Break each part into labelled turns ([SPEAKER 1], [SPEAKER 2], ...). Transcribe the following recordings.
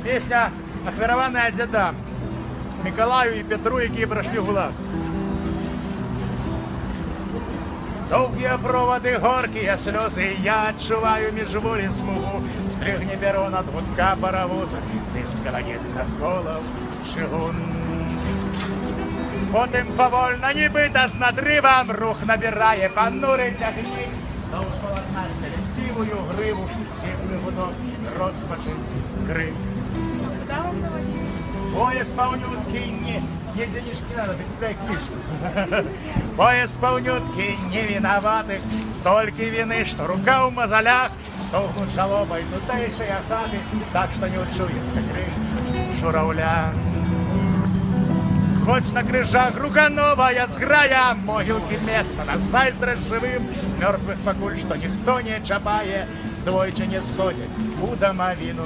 [SPEAKER 1] Песня ахвяраваная дзядам Миколаю и Петру, якія прайшлі гулаг. Довгие проводы, горькие слезы, я отчуваю межволі смугу. Стригне перона от гудка паровоза, низко лагється колов чигун. Потім повольно, нібито з надривом, рух набирає понурий тягнік. Вздовж полотна стелі сивую гриву, сивний гудок розпачив крик. Поезд полнюткий не, ей денежки надо, ты купляй книжку. Поезд полнюткий не виноватых, только вины, что рука в мозолях, столкнут жалобой тутейшие хаты, так что не учуется крик журавля. Хоть на крыжах рука новая сграя, могилки место на зайздрость живым, мертвых покуль что никто не чапае, двойче не сходят у домовину.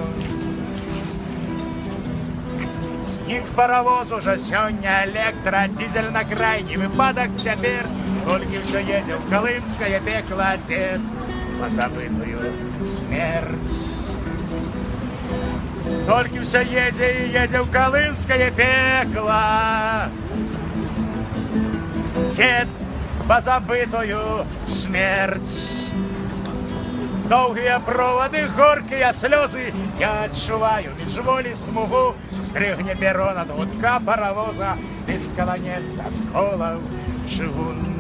[SPEAKER 1] Сніг паровоз уже сёння электро, дизель на крайний выпадок теперь, только все едет в колымское пекло дед, позабытую смерть. Только все едет в колымское пекло, дед, позабытую смерть. Довгие проводы, горькие слезы, я отчуваю межволі смугу, стригне перона от гудка паровоза, і скаланеться колов чигун.